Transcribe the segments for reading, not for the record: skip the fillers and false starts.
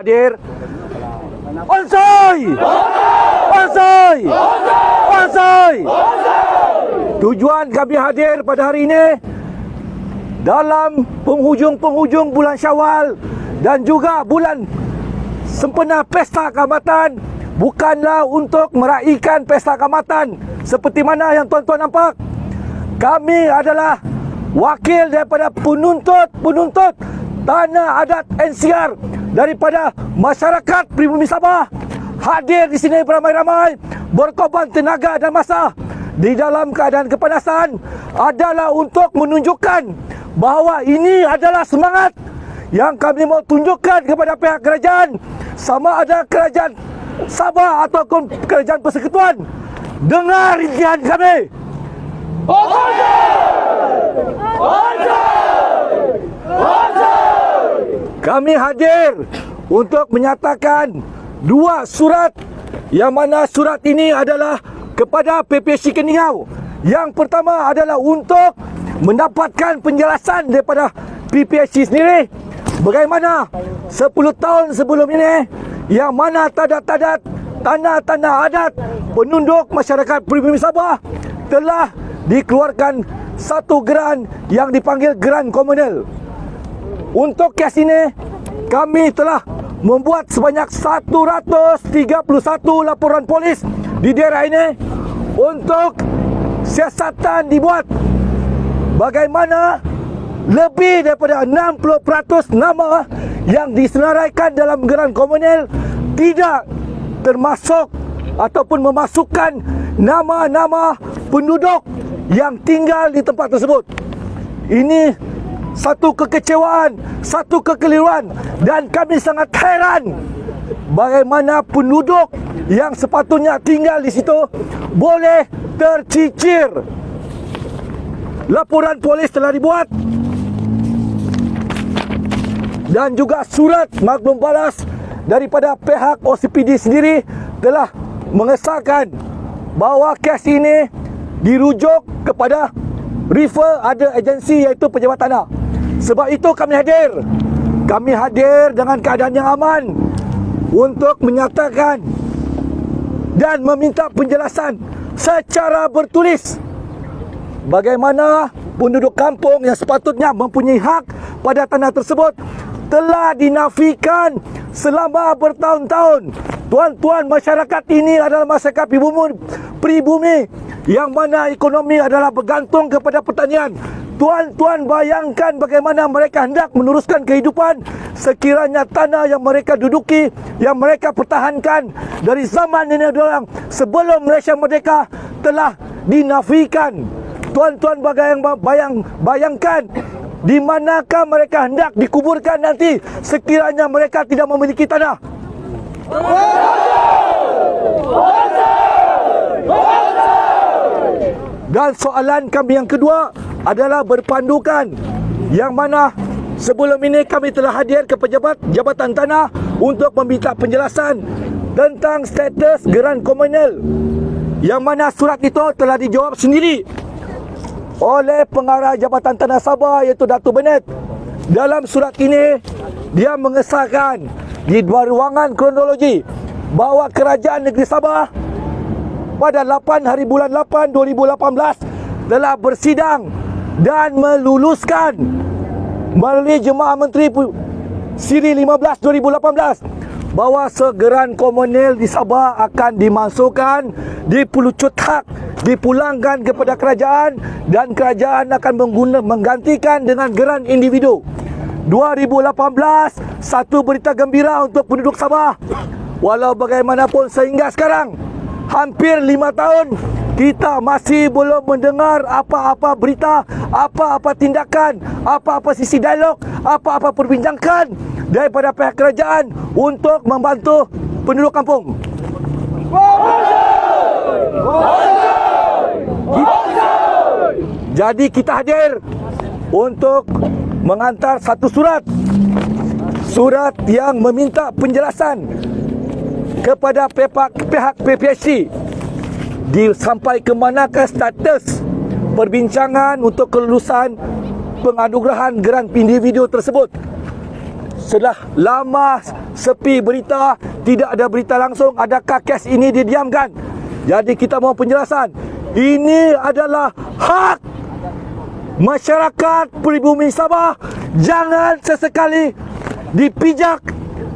hadir. Onsoi! Onsoi! Onsoi! Tujuan kami hadir pada hari ini dalam penghujung bulan Syawal dan juga bulan sempena Pesta Kaamatan bukanlah untuk meraihkan Pesta Kaamatan seperti mana yang tuan-tuan nampak. Kami adalah wakil daripada penuntut Tanah Adat NCR daripada masyarakat pribumi Sabah, hadir di sini beramai-ramai, berkorban tenaga dan masa di dalam keadaan kepanasan adalah untuk menunjukkan bahawa ini adalah semangat yang kami mau tunjukkan kepada pihak kerajaan, sama ada kerajaan Sabah ataupun kerajaan persekutuan. Dengar rintihan kami. Kami hadir untuk menyatakan dua surat, yang mana surat ini adalah kepada PPSC Keningau. Yang pertama adalah untuk mendapatkan penjelasan daripada PPSC sendiri bagaimana 10 tahun sebelum ini yang mana tadat-tadat tanah-tanah adat penduduk masyarakat pribumi Sabah telah dikeluarkan satu geran yang dipanggil geran komunal. Untuk kes ini kami telah membuat sebanyak 131 laporan polis di daerah ini untuk siasatan dibuat bagaimana lebih daripada 60% nama yang disenaraikan dalam geran komunal tidak termasuk ataupun memasukkan nama-nama penduduk yang tinggal di tempat tersebut. Ini satu kekecewaan, satu kekeliruan, dan kami sangat heran bagaimana penduduk yang sepatutnya tinggal di situ boleh tercicir. Laporan polis telah dibuat dan juga surat maklum balas daripada pihak OCPD sendiri telah mengesahkan bahawa kes ini dirujuk kepada refer ada agensi iaitu Pejabat Tanah. Sebab itu kami hadir. Kami hadir dengan keadaan yang aman untuk menyatakan dan meminta penjelasan secara bertulis bagaimana penduduk kampung yang sepatutnya mempunyai hak pada tanah tersebut telah dinafikan selama bertahun-tahun. Tuan-tuan, masyarakat ini adalah masyarakat pribumi yang mana ekonomi adalah bergantung kepada pertanian. Tuan-tuan bayangkan bagaimana mereka hendak meneruskan kehidupan sekiranya tanah yang mereka duduki, yang mereka pertahankan dari zaman nenek dorang sebelum Malaysia merdeka telah dinafikan. Tuan-tuan bayangkan di manakah mereka hendak dikuburkan nanti sekiranya mereka tidak memiliki tanah. Dan soalan kami yang kedua adalah berpandukan yang mana sebelum ini kami telah hadir ke pejabat Jabatan Tanah untuk meminta penjelasan tentang status geran komunal, yang mana surat itu telah dijawab sendiri oleh pengarah Jabatan Tanah Sabah iaitu Datuk Bennett. Dalam surat ini dia mengesahkan di dua ruangan kronologi bahawa Kerajaan Negeri Sabah pada 8 hari bulan 8 2018 telah bersidang dan meluluskan melalui Jemaah Menteri Siri 15 2018 bahawa segeran komunal di Sabah akan dimasukkan, dipelucut hak, dipulangkan kepada kerajaan dan kerajaan akan menggantikan dengan geran individu. 2018 satu berita gembira untuk penduduk Sabah. Walau bagaimanapun sehingga sekarang hampir 5 tahun kita masih belum mendengar apa-apa berita, apa-apa tindakan, apa-apa sisi dialog, apa-apa perbincangan daripada pihak kerajaan untuk membantu penduduk kampung. Jadi kita hadir untuk menghantar satu surat yang meminta penjelasan kepada pihak PPSC sampai ke manakah status perbincangan untuk kelulusan penganugerahan geran individu tersebut. Setelah lama sepi berita, tidak ada berita langsung, adakah kes ini didiamkan? Jadi kita mohon penjelasan. Ini adalah hak masyarakat pribumi Sabah. Jangan sesekali dipijak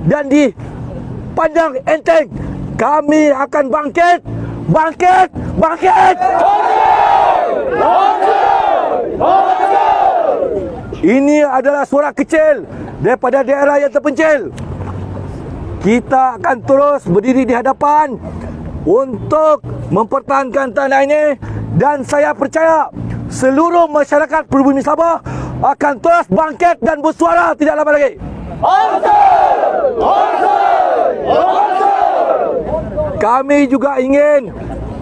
dan dipandang enteng. Kami akan bangkit. Bangkit! Bangkit! Ini adalah suara kecil daripada daerah yang terpencil. Kita akan terus berdiri di hadapan untuk mempertahankan tanah ini, dan saya percaya seluruh masyarakat pribumi Sabah akan terus bangkit dan bersuara tidak lama lagi. Kami juga ingin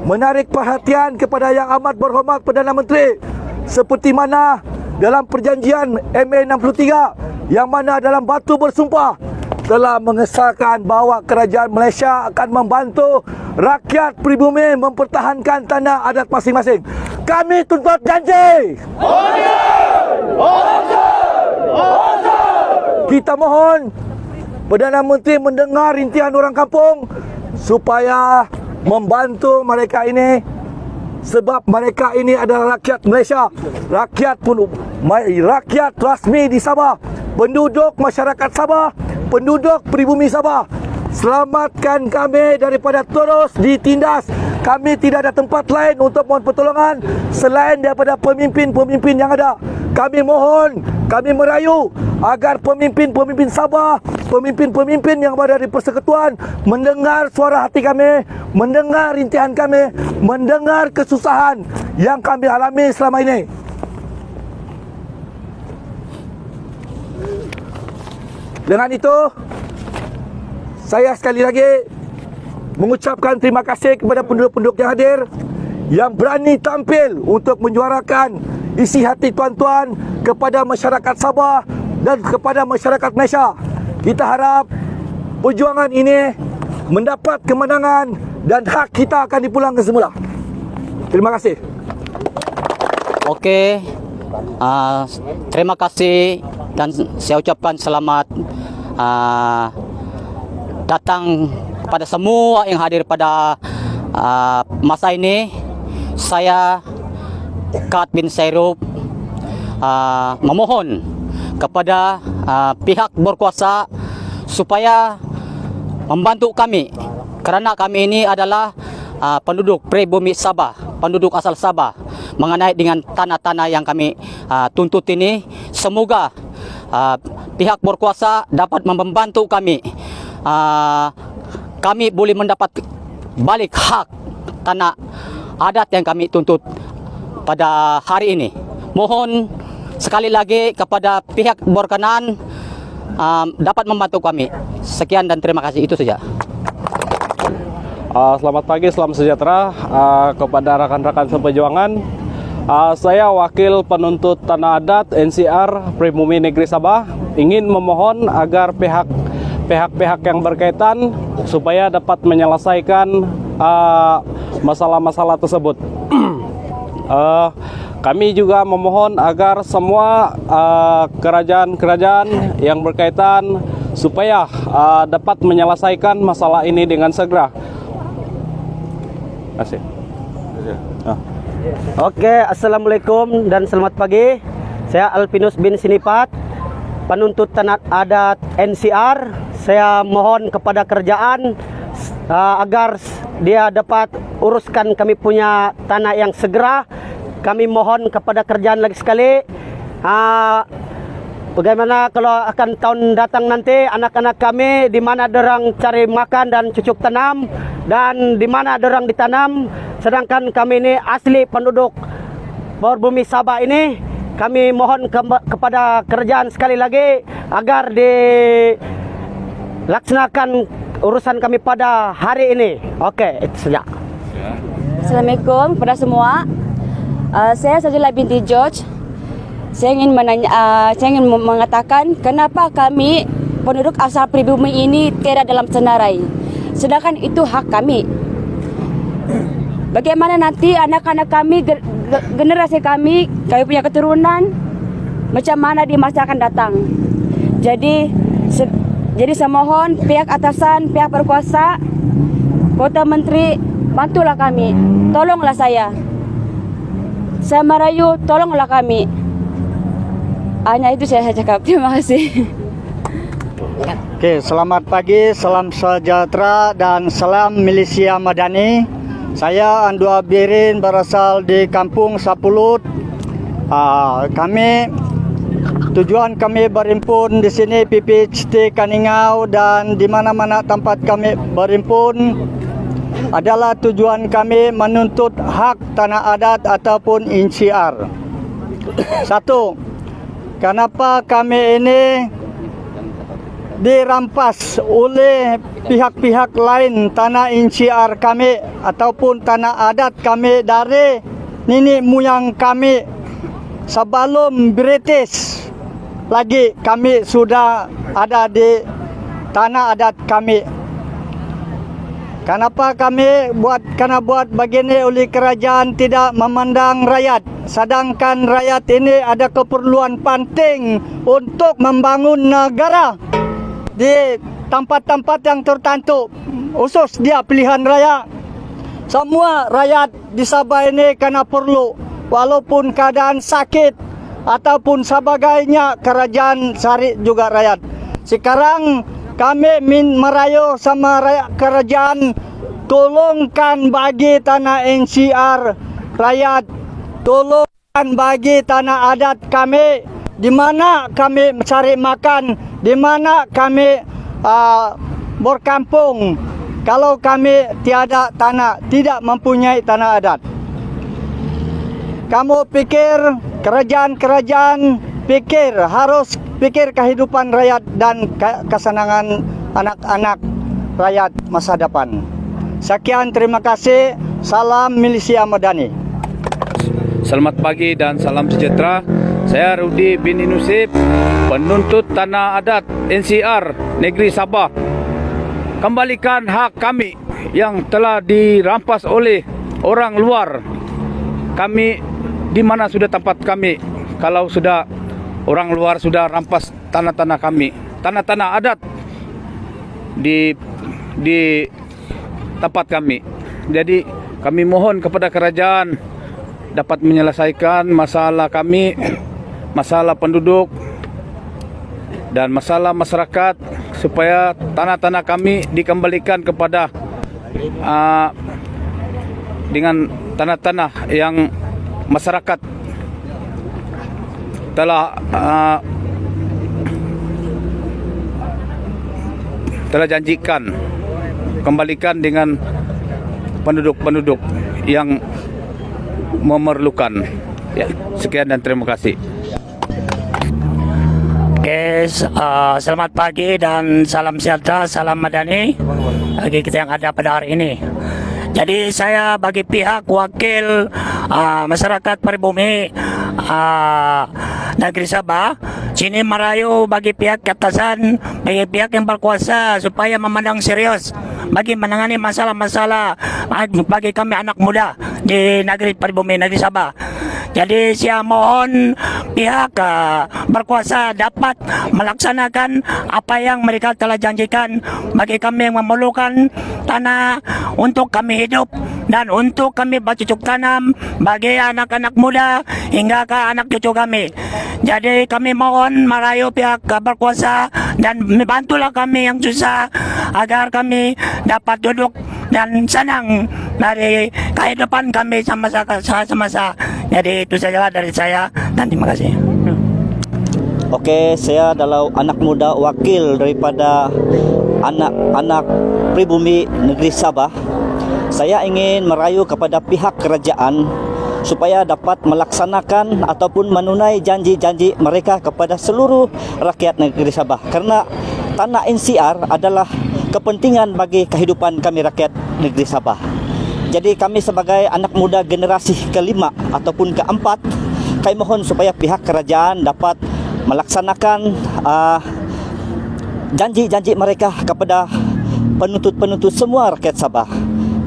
menarik perhatian kepada Yang Amat Berhormat Perdana Menteri, seperti mana dalam perjanjian MA63 yang mana dalam batu bersumpah telah mengesahkan bahawa kerajaan Malaysia akan membantu rakyat pribumi mempertahankan tanah adat masing-masing. Kami tuntut janji. Kita mohon Perdana Menteri mendengar rintihan orang kampung supaya membantu mereka ini, sebab mereka ini adalah rakyat Malaysia, rakyat rasmi di Sabah, penduduk masyarakat Sabah, penduduk pribumi Sabah. Selamatkan kami daripada terus ditindas. Kami tidak ada tempat lain untuk mohon pertolongan selain daripada pemimpin-pemimpin yang ada. Kami mohon, kami merayu agar pemimpin-pemimpin Sabah, pemimpin-pemimpin yang berada di persekutuan mendengar suara hati kami, mendengar rintihan kami, mendengar kesusahan yang kami alami selama ini. Dengan itu, saya sekali lagi mengucapkan terima kasih kepada penduduk-penduduk yang hadir, yang berani tampil untuk menyuarakan isi hati tuan-tuan kepada masyarakat Sabah dan kepada masyarakat Malaysia. Kita harap perjuangan ini mendapat kemenangan dan hak kita akan dipulangkan semula. Terima kasih. Okey, terima kasih dan saya ucapkan selamat datang kepada semua yang hadir pada masa ini. Saya Kad bin Sairub memohon kepada pihak berkuasa supaya membantu kami, kerana kami ini adalah penduduk pribumi Sabah, penduduk asal Sabah, mengenai dengan tanah-tanah yang kami tuntut ini. Semoga pihak berkuasa dapat membantu kami. Kami boleh mendapat balik hak tanah adat yang kami tuntut pada hari ini. Mohon sekali lagi kepada pihak berkenaan dapat membantu kami. Sekian dan terima kasih, itu saja. Selamat pagi, salam sejahtera kepada rekan-rekan seperjuangan. Saya wakil penuntut tanah adat NCR Pribumi Negeri Sabah ingin memohon agar pihak-pihak yang berkaitan supaya dapat menyelesaikan masalah-masalah tersebut. Kami juga memohon agar semua kerajaan-kerajaan yang berkaitan supaya dapat menyelesaikan masalah ini dengan segera. Terima kasih. Oke, assalamualaikum dan selamat pagi. Saya Alvinus bin Sinipat, penuntut tanah adat NCR. Saya mohon kepada kerajaan agar dia dapat uruskan kami punya tanah yang segera. Kami mohon kepada kerajaan lagi sekali, bagaimana kalau akan tahun datang nanti anak-anak kami di mana dorang cari makan dan cucuk tanam, dan di mana dorang ditanam, sedangkan kami ini asli penduduk berbumi Sabah ini. Kami mohon kepada kerajaan sekali lagi agar dilaksanakan urusan kami pada hari ini. Oke, itu saja. Assalamualaikum kepada semua. Saya Sajilah binti George. Saya ingin mengatakan kenapa kami penduduk asal pribumi ini tidak dalam senarai, sedangkan itu hak kami. Bagaimana nanti anak-anak kami, generasi kami punya keturunan, macam mana di masa akan datang. Jadi Jadi saya mohon pihak atasan, pihak berkuasa, Kota Menteri, bantulah kami. Tolonglah saya. Saya merayu, tolonglah kami. Hanya itu saya cakap. Terima kasih. Oke, selamat pagi, salam sejahtera dan salam milisia madani. Saya Andu Abirin berasal di Kampung Sapulut. Tujuan kami berhimpun di sini PPHT Kaningau dan di mana-mana tempat kami berhimpun adalah tujuan kami menuntut hak tanah adat ataupun NCR. Satu, kenapa kami ini dirampas oleh pihak-pihak lain tanah NCR kami ataupun tanah adat kami dari nenek moyang kami sebelum British lagi kami sudah ada di tanah adat kami. Kenapa kami buat begini oleh kerajaan tidak memandang rakyat, sedangkan rakyat ini ada keperluan penting untuk membangun negara di tempat-tempat yang tertentu, khusus dia pilihan raya. Semua rakyat di Sabah ini kena perlu, walaupun keadaan sakit ataupun sebagainya, kerajaan cari juga rakyat. Sekarang kami merayu sama rakyat kerajaan, tolongkan bagi tanah NCR rakyat, tolongkan bagi tanah adat kami, di mana kami cari makan, di mana kami berkampung. Kalau kami tiada tanah, tidak mempunyai tanah adat. Kamu pikir kerajaan harus pikir kehidupan rakyat dan kesenangan anak-anak rakyat masa depan. Sekian, terima kasih. Salam milisia madani. Selamat pagi dan salam sejahtera. Saya Rudi bin Inusif, penuntut tanah adat NCR Negeri Sabah. Kembalikan hak kami yang telah dirampas oleh orang luar. Kami di mana sudah tempat kami? Kalau sudah orang luar sudah rampas tanah-tanah kami, tanah-tanah adat di tempat kami. Jadi kami mohon kepada kerajaan dapat menyelesaikan masalah kami, masalah penduduk dan masalah masyarakat, supaya tanah-tanah kami dikembalikan kepada dengan tanah-tanah yang masyarakat telah janjikan, kembalikan dengan penduduk-penduduk yang memerlukan. Ya, sekian dan terima kasih. Oke, selamat pagi dan salam sejahtera, salam madani bagi kita yang ada pada hari ini. Jadi saya bagi pihak wakil masyarakat pribumi Negeri Sabah sini merayu bagi pihak atasan, bagi pihak yang berkuasa supaya memandang serius bagi menangani masalah-masalah bagi kami anak muda di negeri pribumi Negeri Sabah. Jadi saya mohon pihak berkuasa dapat melaksanakan apa yang mereka telah janjikan bagi kami yang memerlukan tanah untuk kami hidup dan untuk kami bercocok tanam bagi anak-anak muda hingga ke anak cucu kami. Jadi kami mohon merayu pihak berkuasa dan bantulah kami yang susah agar kami dapat duduk dan senang dari kehidupan kami sama-sama. Jadi itu sajalah dari saya dan terima kasih. Oke, saya adalah anak muda wakil daripada anak-anak pribumi negeri Sabah. Saya ingin merayu kepada pihak kerajaan supaya dapat melaksanakan ataupun menunai janji-janji mereka kepada seluruh rakyat negeri Sabah. Karena tanah NCR adalah kepentingan bagi kehidupan kami rakyat negeri Sabah. Jadi kami sebagai anak muda generasi kelima ataupun keempat, kami mohon supaya pihak kerajaan dapat melaksanakan janji-janji mereka kepada penuntut-penuntut semua rakyat Sabah.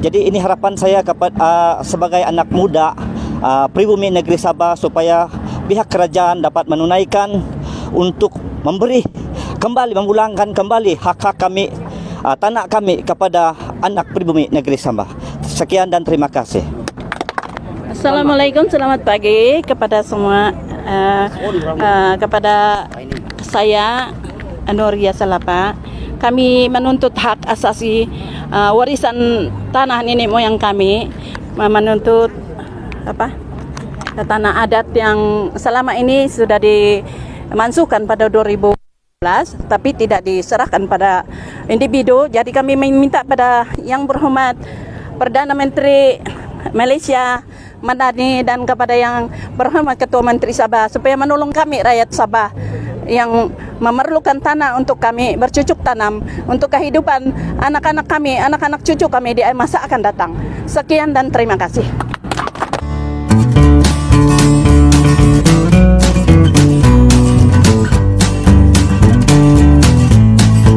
Jadi ini harapan saya kepada sebagai anak muda pribumi negeri Sabah, supaya pihak kerajaan dapat menunaikan untuk memberi kembali memulangkan kembali hak-hak kami, tanah kami kepada anak pribumi negeri Sabah. Sekian dan terima kasih. Assalamualaikum, selamat pagi kepada semua. Kepada saya Nuria Salapa, kami menuntut hak asasi warisan tanah nenek moyang kami, menuntut tanah adat yang selama ini sudah dimansuhkan pada 2011 tapi tidak diserahkan pada individu. Jadi kami meminta pada yang berhormat Perdana Menteri Malaysia Madani dan kepada yang berhormat Ketua Menteri Sabah supaya menolong kami rakyat Sabah yang memerlukan tanah untuk kami bercucuk tanam untuk kehidupan anak-anak kami, anak-anak cucu kami di masa akan datang. Sekian dan terima kasih.